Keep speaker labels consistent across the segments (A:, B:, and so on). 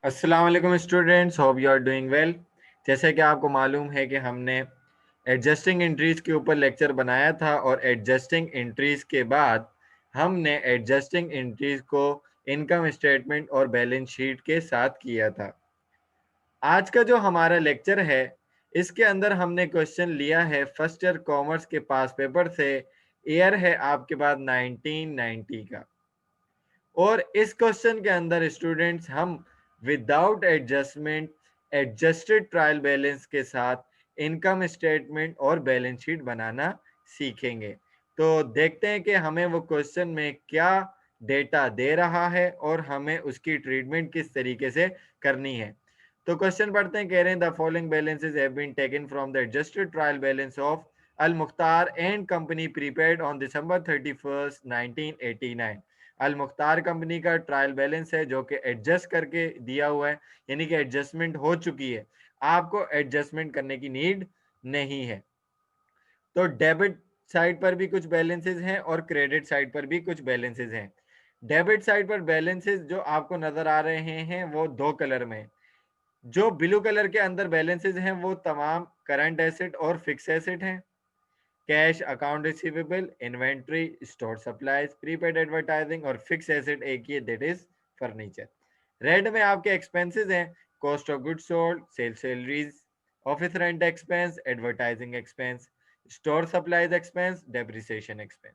A: अस्सलाम वालेकुम students, hope you are doing well. जैसे कि आपको मालूम है कि हमने एडजस्टिंग एंट्रीज के ऊपर लेक्चर बनाया था और एडजस्टिंग एंट्रीज के बाद हमने एडजस्टिंग एंट्रीज को इनकम स्टेटमेंट और बैलेंस शीट के साथ किया था। आज का जो हमारा लेक्चर है इसके अंदर हमने क्वेश्चन लिया है फर्स्ट ईयर कॉमर्स के पास पेपर से। ईयर है आपके पास 1990 का और इस क्वेश्चन के अंदर स्टूडेंट्स हम without adjustment adjusted trial balance के साथ इनकम स्टेटमेंट और बैलेंस शीट बनाना सीखेंगे। तो देखते हैं कि हमें वो क्वेश्चन में क्या डेटा दे रहा है और हमें उसकी ट्रीटमेंट किस तरीके से करनी है। तो क्वेश्चन पढ़ते हैं। कह रहे हैं the following balances have been taken from the adjusted trial balance of Al Mukhtar and company prepaid on December 31 1989। Al Mukhtar company का ट्रायल बैलेंस है जो कि एडजस्ट करके दिया हुआ है, यानी कि एडजस्टमेंट हो चुकी है, आपको एडजस्टमेंट करने की नीड नहीं है। तो डेबिट साइड पर भी कुछ बैलेंसेस हैं और क्रेडिट साइड पर भी कुछ बैलेंसेस हैं। डेबिट साइड पर बैलेंसेस जो आपको नजर आ रहे हैं वो दो कलर में। जो ब्लू कलर के अंदर बैलेंसेस हैं वो तमाम करंट एसेट और फिक्स एसेट हैं। Cash, account receivable, inventory, store supplies, prepaid advertising और फिक्स एसेट एक ही, दैट इज फर्नीचर। रेड में आपके एक्सपेंसेस हैं। Cost of goods sold, sale salaries, office rent expense, advertising expense, store supplies expense, depreciation expense.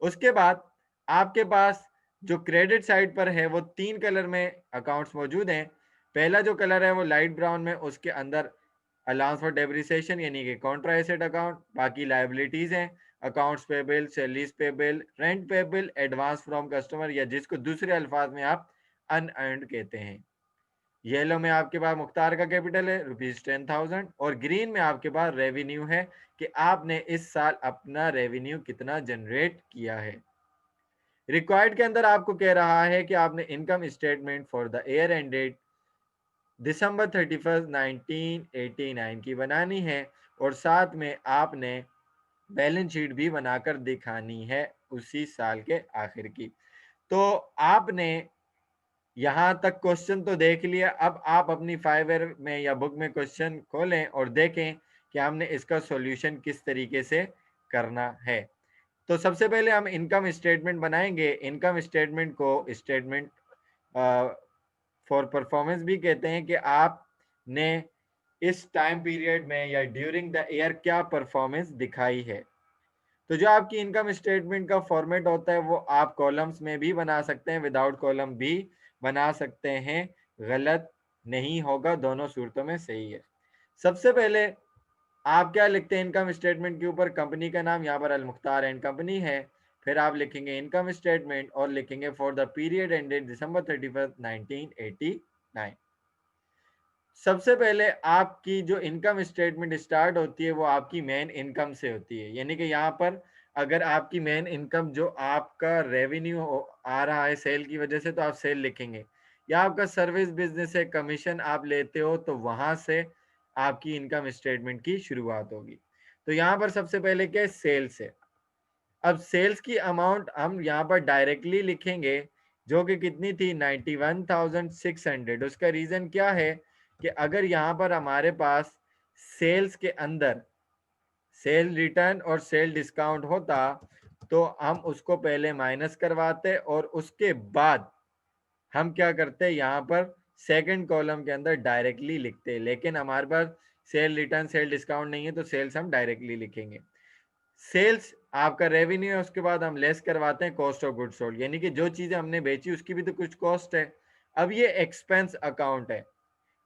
A: उसके बाद आपके पास जो क्रेडिट साइड पर है वो तीन कलर में अकाउंट्स मौजूद हैं। पहला जो कलर है वो लाइट ब्राउन में, उसके अंदर अलाउंस फॉर डेप्रिसिएशन यानी कि कॉन्ट्रा एसेट अकाउंट, बाकी लायबिलिटीज हैं, accounts payable, salaries payable, rent payable, advance from customer या जिसको दूसरे अल्फाज में आप अनअर्न्ड कहते हैं। येलो में आपके पास मुख्तार का कैपिटल है ₹10,000 और ग्रीन में आपके पास रेवेन्यू है कि आपने इस साल अपना रेवेन्यू कितना जनरेट किया है। रिक्वायर्ड के अंदर आपको कह रहा है कि आपने income statement for the year ended December 31 1989 की बनानी है और साथ में आपने बैलेंस शीट भी बनाकर दिखानी है उसी साल के आखिर की। तो आपने यहाँ तक क्वेश्चन तो देख लिया। अब आप अपनी फाइवर में या बुक में क्वेश्चन खोलें और देखें कि हमने इसका सॉल्यूशन किस तरीके से करना है। तो सबसे पहले हम इनकम स्टेटमेंट बनाएंगे। इनकम स्टेटमेंट को स्टेटमेंट फॉर परफॉर्मेंस भी कहते हैं कि आपने इस टाइम पीरियड में या ड्यूरिंग द ईयर क्या परफॉर्मेंस दिखाई है। तो जो आपकी इनकम स्टेटमेंट का फॉर्मेट होता है वो आप कॉलम्स में भी बना सकते हैं, विदाउट कॉलम भी बना सकते हैं, गलत नहीं होगा, दोनों सूरतों में सही है। सबसे पहले आप क्या लिखते हैं इनकम स्टेटमेंट के ऊपर? कंपनी का नाम, यहाँ पर अल मुख्तार एंड कंपनी है। फिर आप लिखेंगे इनकम स्टेटमेंट और लिखेंगे for the period ended December 31 1989। सबसे पहले आपकी जो इनकम स्टेटमेंट स्टार्ट होती है वो आपकी मेन इनकम से होती है, यानी कि यहाँ पर अगर आपकी मेन इनकम जो आपका रेवेन्यू आ रहा है सेल की वजह से तो आप सेल लिखेंगे, या आपका सर्विस बिजनेस है, कमीशन आप लेते हो, तो वहां से आपकी इनकम स्टेटमेंट की शुरुआत होगी। तो यहाँ पर सबसे पहले क्या है? सेल्स है। अब सेल्स की अमाउंट हम यहाँ पर डायरेक्टली लिखेंगे जो कि कितनी थी? 91,600। उसका रीजन क्या है कि अगर यहाँ पर हमारे पास सेल्स के अंदर सेल रिटर्न और सेल डिस्काउंट होता तो हम उसको पहले माइनस करवाते और उसके बाद हम क्या करते हैं, यहाँ पर सेकंड कॉलम के अंदर डायरेक्टली लिखते हैं। लेकिन हमारे पास सेल रिटर्न सेल डिस्काउंट नहीं है तो सेल्स हम डायरेक्टली लिखेंगे। सेल्स आपका रेवेन्यू है, उसके बाद हम लेस करवाते हैं कॉस्ट ऑफ गुड्स सोल्ड, यानी कि जो चीजें हमने बेची उसकी भी तो कुछ कॉस्ट है। अब ये एक्सपेंस अकाउंट है।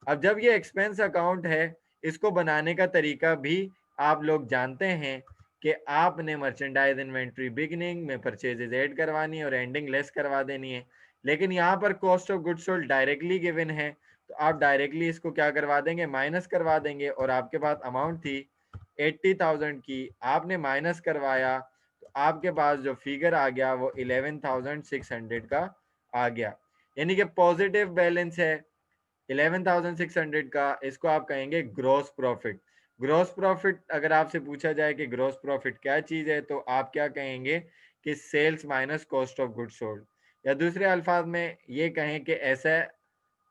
A: अब जब ये एक्सपेंस अकाउंट है, इसको बनाने का तरीका भी आप लोग जानते हैं कि आपने मर्चेंडाइज इन्वेंट्री बिगनिंग में परचेजेज ऐड करवानी है और एंडिंग लेस करवा देनी है। लेकिन यहाँ पर cost of goods sold directly given है तो आप डायरेक्टली इसको क्या करवा देंगे? माइनस करवा देंगे। और आपके पास अमाउंट थी 80,000 की, आपने माइनस करवाया तो आपके पास जो फिगर आ गया वो 11,600 का आ गया, यानी कि पॉजिटिव बैलेंस है 11,600 का। इसको आप कहेंगे ग्रॉस प्रॉफिट। ग्रॉस प्रॉफिट अगर आपसे पूछा जाए कि ग्रॉस प्रॉफिट क्या चीज है तो आप क्या कहेंगे कि sales minus cost of goods sold, या दूसरे अल्फाज में ये कहें कि ऐसा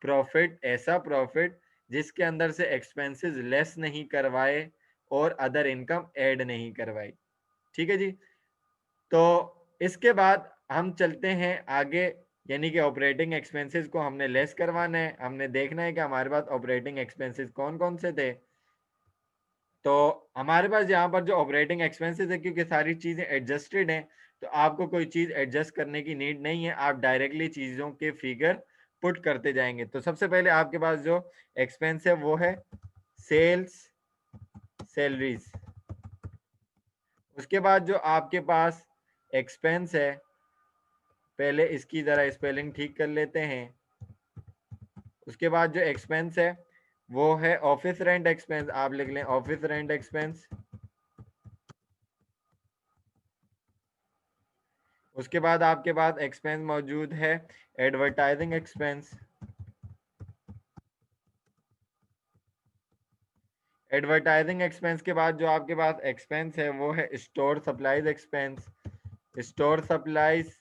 A: प्रॉफिट, ऐसा प्रॉफिट जिसके अंदर से एक्सपेंसेस लेस नहीं करवाए और अदर इनकम ऐड नहीं करवाई। ठीक है जी। तो इसके बाद हम चलते हैं आगे, यानी कि ऑपरेटिंग एक्सपेंसेस को हमने लेस करवाना है। हमने देखना है कि हमारे पास ऑपरेटिंग एक्सपेंसेस कौन कौन से थे। तो हमारे पास यहाँ पर जो ऑपरेटिंग एक्सपेंसेस है, क्योंकि सारी चीज़ें एडजस्टेड हैं, तो आपको कोई चीज़ एडजस्ट करने की नीड नहीं है, आप डायरेक्टली चीज़ों के फिगर पुट करते जाएंगे। तो सबसे पहले आपके पास जो एक्सपेंस है वो है सेल्स सैलरीज। उसके बाद जो आपके पास एक्सपेंस है, पहले इसकी ज़रा स्पेलिंग ठीक कर लेते हैं। उसके बाद जो एक्सपेंस है वो है ऑफिस रेंट एक्सपेंस, आप लिख लें ऑफिस रेंट एक्सपेंस। उसके बाद आपके पास एक्सपेंस मौजूद है एडवर्टाइजिंग एक्सपेंस। एडवर्टाइजिंग एक्सपेंस के बाद जो आपके पास एक्सपेंस है वो है store supplies expense. Store supplies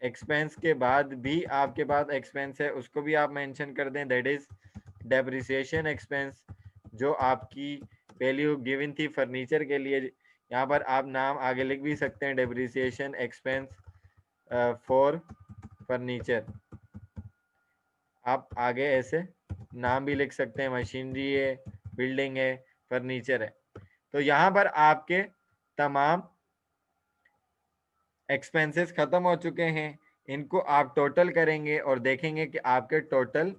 A: expense के बाद भी आपके पास एक्सपेंस है, उसको भी आप मेंशन कर दें, दैट इज डेप्रिसिएशन एक्सपेंस। जो आपकी वैल्यू गिवन थी फर्नीचर के लिए, यहाँ पर आप नाम आगे लिख भी सकते हैं, डेप्रिसिएशन एक्सपेंस फॉर फर्नीचर। आप आगे ऐसे नाम भी लिख सकते हैं, मशीनरी है, बिल्डिंग है, फर्नीचर है। तो यहाँ पर आपके तमाम एक्सपेंसेस खत्म हो चुके हैं। इनको आप टोटल करेंगे और देखेंगे कि आपके टोटल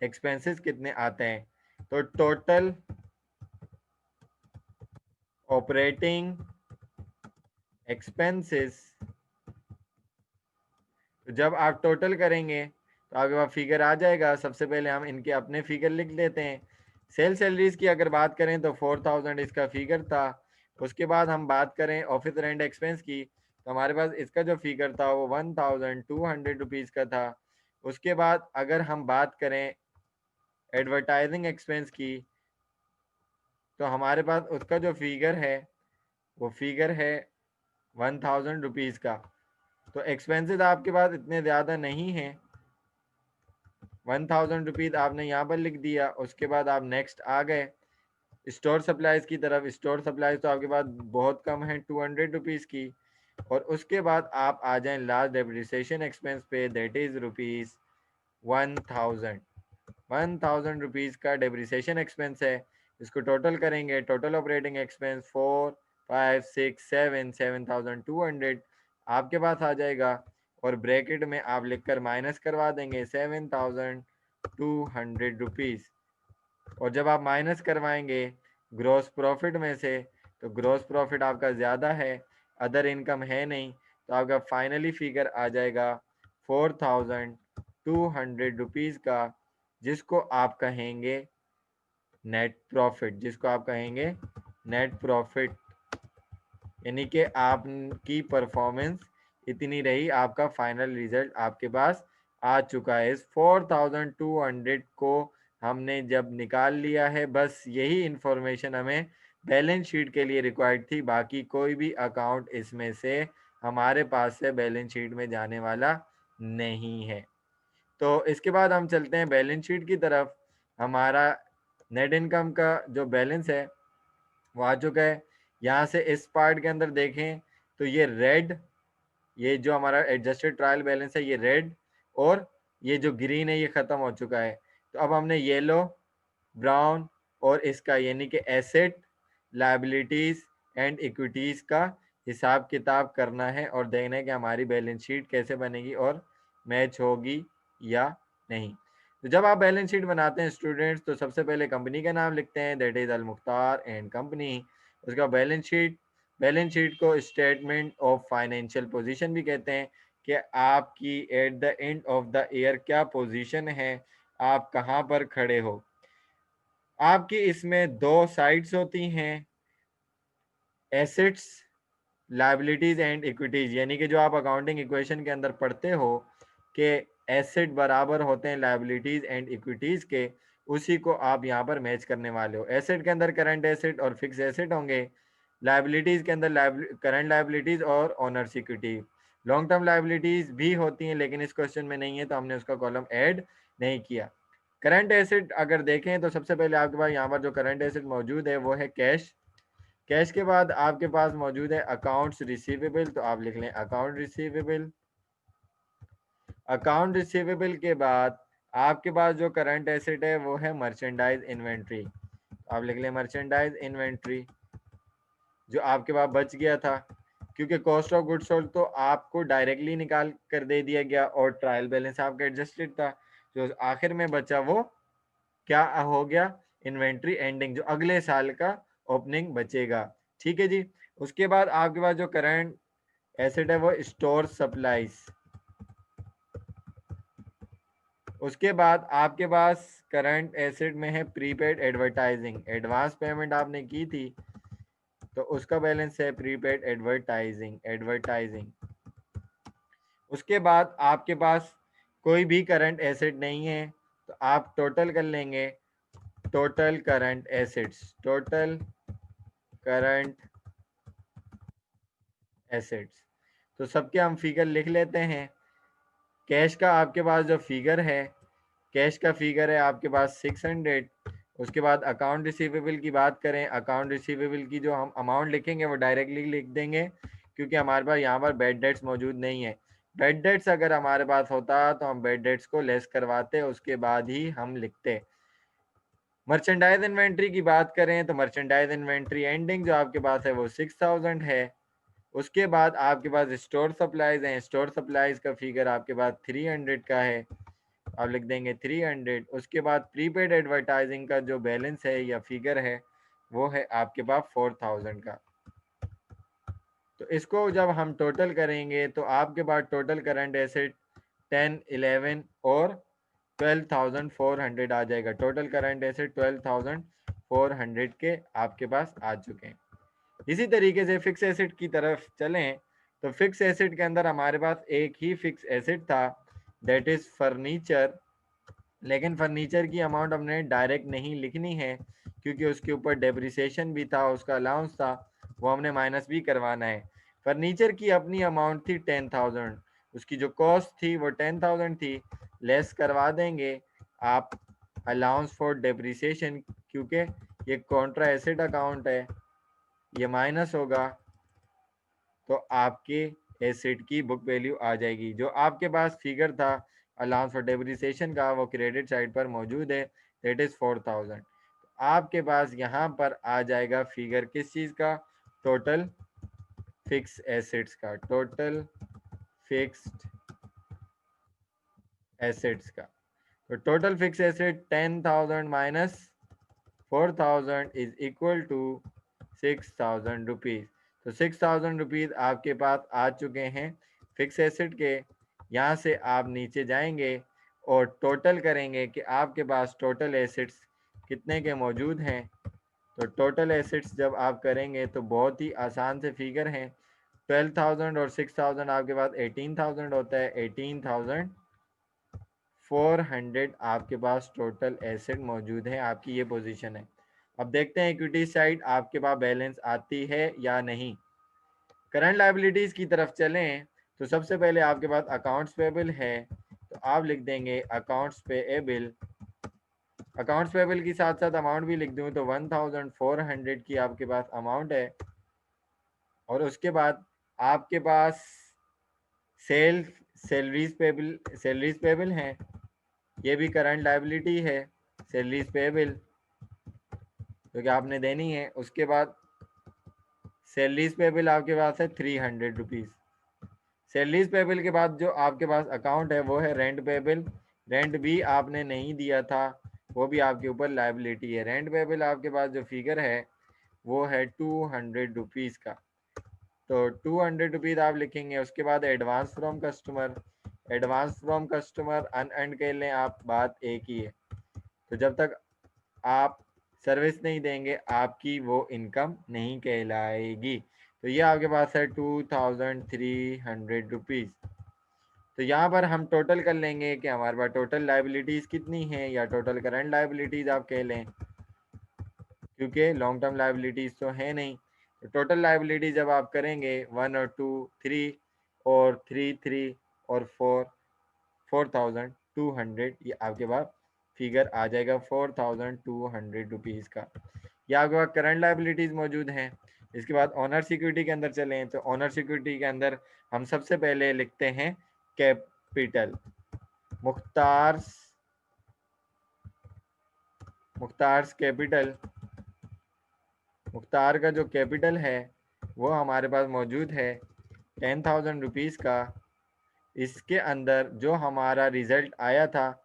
A: एक्सपेंसेस कितने आते हैं। तो टोटल ऑपरेटिंग एक्सपेंसेस, तो जब आप टोटल करेंगे तो आपके पास फिगर आ जाएगा। सबसे पहले हम इनके अपने फिगर लिख लेते हैं। सेल सैलरीज की अगर बात करें तो 4000 इसका फिगर था। उसके बाद हम बात करें ऑफिस रेंट एक्सपेंस की, तो हमारे पास इसका जो फिगर था वो 1200 रुपीज़ का था। उसके बाद अगर हम बात करें एडवर्टाइजिंग एक्सपेंस की, तो हमारे पास उसका जो फिगर है वो फिगर है 1000 रुपीज़ का। तो एक्सपेंसेस आपके पास इतने ज़्यादा नहीं हैं, 1000 रुपीज़ आपने यहाँ पर लिख दिया। उसके बाद आप नेक्स्ट आ गए स्टोर सप्लाईज की तरफ। स्टोर सप्लाईज तो आपके पास बहुत कम है 200 रुपीज़ की। और उसके बाद आप आ जाएं लास्ट डेप्रिसिएशन एक्सपेंस पे, दैट इज रुपीज़ 1000। 1000 रुपीज़ का डेप्रिसिएशन एक्सपेंस है। इसको टोटल करेंगे, टोटल ऑपरेटिंग एक्सपेंस 4 5 6 7 7200 आपके पास आ जाएगा। और ब्रैकेट में आप लिखकर माइनस करवा देंगे 7200 रुपीज़। और जब आप माइनस करवाएंगे ग्रॉस प्रॉफिट में से, तो ग्रॉस प्रॉफिट आपका ज़्यादा है, अदर इनकम है नहीं, तो आपका फाइनली फिगर आ जाएगा 4200 रुपीज़ का, जिसको आप कहेंगे नेट प्रॉफिट। जिसको आप कहेंगे नेट प्रॉफिट, यानी कि आपकी परफॉर्मेंस इतनी रही, आपका फाइनल रिजल्ट आपके पास आ चुका है। इस 4200 को हमने जब निकाल लिया है, बस यही इंफॉर्मेशन हमें बैलेंस शीट के लिए रिक्वायर्ड थी। बाकी कोई भी अकाउंट इसमें से हमारे पास से बैलेंस शीट में जाने वाला नहीं है। तो इसके बाद हम चलते हैं बैलेंस शीट की तरफ। हमारा नेट इनकम का जो बैलेंस है वो आ चुका है। यहाँ से इस पार्ट के अंदर देखें तो ये रेड, ये जो हमारा एडजस्टेड ट्रायल बैलेंस है ये रेड, और ये जो ग्रीन है ये ख़त्म हो चुका है। तो अब हमने येलो, ब्राउन और इसका यानी कि एसेट, लायबिलिटीज़ एंड इक्विटीज़ का हिसाब किताब करना है और देखना है कि हमारी बैलेंस शीट कैसे बनेगी और मैच होगी या नहीं। तो जब आप बैलेंस शीट बनाते हैं स्टूडेंट्स, तो सबसे पहले कंपनी का नाम लिखते हैं, that is Al Mukhtar and company. उसका बैलेंस शीट को स्टेटमेंट ऑफ फाइनेंशियल पोजीशन भी कहते हैं, कि आपकी at the end of the year क्या पोजीशन है, आप कहाँ पर खड़े हो। आपकी इसमें दो साइड्स होती हैं, एसेट्स, लायबिलिटीज एंड इक्विटीज, यानी कि जो आप अकाउंटिंग इक्वेशन के अंदर पढ़ते हो कि एसेट बराबर होते हैं लायबिलिटीज एंड इक्विटीज के, उसी को आप यहाँ पर मैच करने वाले हो। एसेट के अंदर करंट एसेट और फिक्स एसेट होंगे, लायबिलिटीज के अंदर करंट लायबिलिटीज और owners equity. Long term liabilities भी होती हैं लेकिन इस क्वेश्चन में नहीं है, तो हमने उसका कॉलम ऐड नहीं किया। करंट एसेट अगर देखें तो सबसे पहले आपके पास यहाँ पर जो करंट एसेट मौजूद है वो है कैश। कैश के बाद आपके पास मौजूद है अकाउंट्स रिसीवेबल, तो आप लिख लें अकाउंट रिसीवेबल। अकाउंट रिसीवेबल के बाद आपके पास जो करंट एसेट है वो है मर्चेंडाइज इन्वेंट्री, आप लिख लें मर्चेंडाइज इन्वेंट्री, जो आपके पास बच गया था, क्योंकि कॉस्ट ऑफ गुड्स सोल्ड तो आपको डायरेक्टली निकाल कर दे दिया गया और ट्रायल बैलेंस आपका एडजस्टेड था। जो आखिर में बचा वो क्या हो गया, इन्वेंट्री एंडिंग, जो अगले साल का ओपनिंग बचेगा। ठीक है जी। उसके बाद आपके पास जो करंट एसेट है वो स्टोर सप्लाईज। उसके बाद आपके पास करंट एसेट में है प्रीपेड एडवर्टाइजिंग, एडवांस पेमेंट आपने की थी तो उसका बैलेंस है प्रीपेड एडवर्टाइजिंग एडवर्टाइजिंग। उसके बाद आपके पास कोई भी करंट एसेट नहीं है तो आप टोटल कर लेंगे, total current assets, total current assets. तो सबके हम फिगर लिख लेते हैं। कैश का आपके पास जो फिगर है, कैश का फिगर है आपके पास 600। उसके बाद अकाउंट रिसीवेबल की बात करें, अकाउंट रिसीवेबल की जो हम अमाउंट लिखेंगे वो डायरेक्टली लिख देंगे, क्योंकि हमारे पास यहाँ पर बैड डेट्स मौजूद नहीं है। बैड डेट्स अगर हमारे पास होता तो हम बैड डेट्स को लेस करवाते, उसके बाद ही हम लिखते। मर्चेंडाइज इन्वेंट्री की बात करें तो मर्चेंडाइज इन्वेंट्री एंडिंग जो आपके पास है वो 6000 है। उसके बाद आपके पास स्टोर सप्लाईज हैं, स्टोर सप्लाईज का फिगर आपके पास 300 का है, आप लिख देंगे 300। उसके बाद प्रीपेड एडवर्टाइजिंग का जो बैलेंस है या फिगर है वो है आपके पास 4000 का। तो इसको जब हम टोटल करेंगे तो आपके पास टोटल करंट एसेट 10, 11 और 12,400 आ जाएगा। टोटल करंट एसेट 12,400 के आपके पास आ चुके हैं। इसी तरीके से फिक्स एसेट की तरफ चलें तो फिक्स एसेट के अंदर हमारे पास एक ही फिक्स एसेट था, दैट इज फर्नीचर। लेकिन फर्नीचर की अमाउंट हमने डायरेक्ट नहीं लिखनी है, क्योंकि उसके ऊपर डेप्रिसिएशन भी था, उसका अलाउंस था, वो हमने माइनस भी करवाना है। फर्नीचर की अपनी अमाउंट थी 10,000, उसकी जो कॉस्ट थी वो 10,000 थी, लेस करवा देंगे आप अलाउंस फॉर डेप्रिसिएशन, क्योंकि ये कॉन्ट्रा एसेट अकाउंट है, ये माइनस होगा तो आपके एसेट की बुक वैल्यू आ जाएगी। जो आपके पास फिगर था अलाउंस फॉर डेप्रिसिएशन का वो क्रेडिट साइड पर मौजूद है, दैट इज 4000। आपके पास यहाँ पर आ जाएगा फिगर किस चीज़ का, टोटल फिक्स एसेट्स का, टोटल फिक्स्ड एसेट्स का। तो total fix asset 10,000 minus 4000 is equal to 6,000 rupees. तो 6,000 रुपीज़ आपके पास आ चुके हैं फिक्स एसेट के। यहाँ से आप नीचे जाएंगे और टोटल करेंगे कि आपके पास टोटल एसेट्स कितने के मौजूद हैं। तो टोटल एसेट्स जब आप करेंगे तो बहुत ही आसान से फिगर हैं, 12,000 और 6,000 आपके पास 18,000 होता है, 18,400 आपके पास टोटल एसेट मौजूद है। आपकी ये पोजीशन है। अब देखते हैं इक्विटी साइड आपके पास बैलेंस आती है या नहीं। करंट लायबिलिटीज की तरफ चलें तो सबसे पहले आपके पास अकाउंट्स पेबल है, तो आप लिख देंगे अकाउंट्स पेएबल। अकाउंट्स पेबल के साथ साथ अमाउंट भी लिख दूं तो 1,400 की आपके पास अमाउंट है। और उसके बाद आपके पास सेल सैलरीज पेबल हैं, ये भी करंट लायबिलिटी है, सैलरीज पेबल जो कि आपने देनी है। उसके बाद सैलरीज पेबल आपके पास है 300 रुपीज़। सैलरीज पेबल के बाद जो आपके पास अकाउंट है वो है रेंट पेबल। रेंट भी आपने नहीं दिया था, वो भी आपके ऊपर लायबिलिटी है। रेंट पेबल आपके पास जो फिगर है वो है 200 रुपीज़ का, तो 200 रुपीज़ आप लिखेंगे। उसके बाद advance from customer, advance from customer unearned कर लें आप, बात एक ही है। तो जब तक आप सर्विस नहीं देंगे आपकी वो इनकम नहीं कहलाएगी। तो ये आपके पास है 2,300 रुपीज़। तो यहाँ पर हम टोटल कर लेंगे कि हमारे पास टोटल लाइबिलिटीज़ कितनी हैं, या टोटल करंट लाइबिलिटीज़ आप कह लें, क्योंकि लॉन्ग टर्म लाइबिलिटीज़ तो है नहीं। तो टोटल लाइबिलिटी जब आप करेंगे 1 और 2, 3 और 3 3 और 4, 4,000, 200, ये आपके पास फिगर आ जाएगा 4200 रुपीज़ का। ये आपके पास करंट लाइबिलिटीज़ मौजूद हैं। इसके बाद ऑनर सिक्योरिटी के अंदर चलें तो ऑनर सिक्योरिटी के अंदर हम सबसे पहले लिखते हैं कैपिटल। मुख्तार्स कैपिटल, मुख्तार का जो कैपिटल है वो हमारे पास मौजूद है 10,000 रुपीज़ का। इसके अंदर जो हमारा रिजल्ट आया था,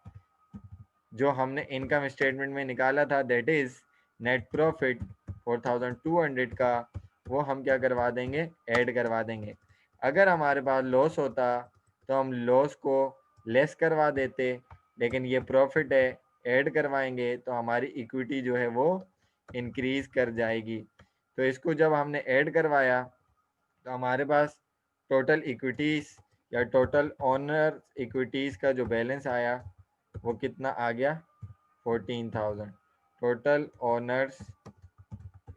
A: जो हमने इनकम स्टेटमेंट में निकाला था, दैट इज़ नेट प्रॉफिट 4,200 का, वो हम क्या करवा देंगे, ऐड करवा देंगे। अगर हमारे पास लॉस होता तो हम लॉस को लेस करवा देते, लेकिन ये प्रॉफिट है, ऐड करवाएंगे तो हमारी इक्विटी जो है वो इंक्रीज कर जाएगी। तो इसको जब हमने ऐड करवाया तो हमारे पास टोटल इक्विटीज़ या टोटल ऑनर इक्विटीज़ का जो बैलेंस आया वो कितना आ गया, 14,000। Total owners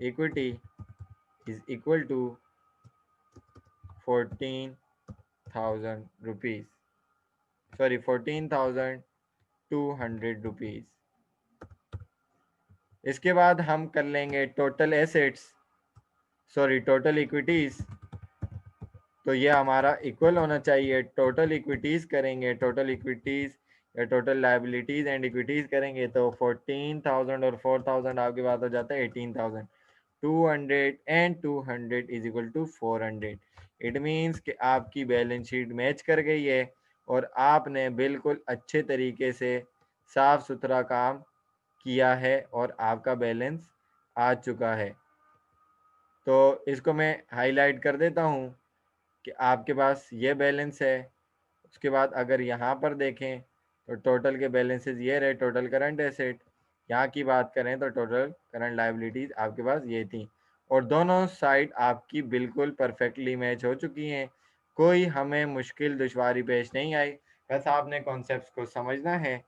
A: equity is equal to 14,000 rupees, sorry 14,200 rupees. इसके बाद हम कर लेंगे total assets, sorry total equities. तो ये हमारा इक्वल होना चाहिए, टोटल इक्विटीज़ करेंगे, टोटल इक्विटीज़ या टोटल लाइबिलिटीज़ एंड इक्विटीज़ करेंगे तो 14,000 और 4,000 आपके पास हो जाता है 18,000। 200 and 200 is equal to 400। It means कि आपकी बैलेंस शीट मैच कर गई है और आपने बिल्कुल अच्छे तरीके से साफ सुथरा काम किया है और आपका बैलेंस आ चुका है। तो इसको मैं हाईलाइट कर देता हूँ कि आपके पास ये बैलेंस है। उसके बाद अगर यहाँ पर देखें तो टोटल के बैलेंसेस ये रहे, टोटल करंट एसेट। यहाँ की बात करें तो टोटल करंट लाइबिलिटीज़ आपके पास ये थी और दोनों साइड आपकी बिल्कुल परफेक्टली मैच हो चुकी हैं। कोई हमें मुश्किल दुश्वारी पेश नहीं आई, बस आपने कॉन्सेप्ट्स को समझना है।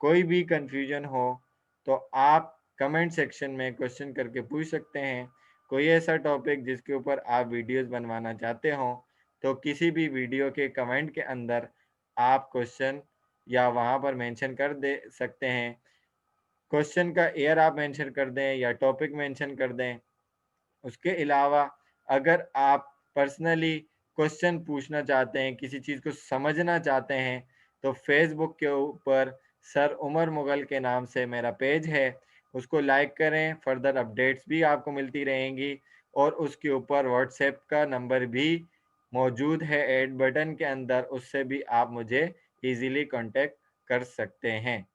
A: कोई भी कंफ्यूजन हो तो आप कमेंट सेक्शन में क्वेश्चन करके पूछ सकते हैं। कोई ऐसा टॉपिक जिसके ऊपर आप वीडियोस बनवाना चाहते हो तो किसी भी वीडियो के कमेंट के अंदर आप क्वेश्चन या वहाँ पर मेंशन कर दे सकते हैं। क्वेश्चन का ईयर आप मेंशन कर दें या टॉपिक मेंशन कर दें। उसके अलावा अगर आप पर्सनली क्वेश्चन पूछना चाहते हैं, किसी चीज़ को समझना चाहते हैं, तो फेसबुक के ऊपर सर उमर मुगल के नाम से मेरा पेज है, उसको लाइक करें। फर्दर अपडेट्स भी आपको मिलती रहेंगी और उसके ऊपर व्हाट्सएप का नंबर भी मौजूद है ऐड बटन के अंदर, उससे भी आप मुझे ईज़िली कांटेक्ट कर सकते हैं।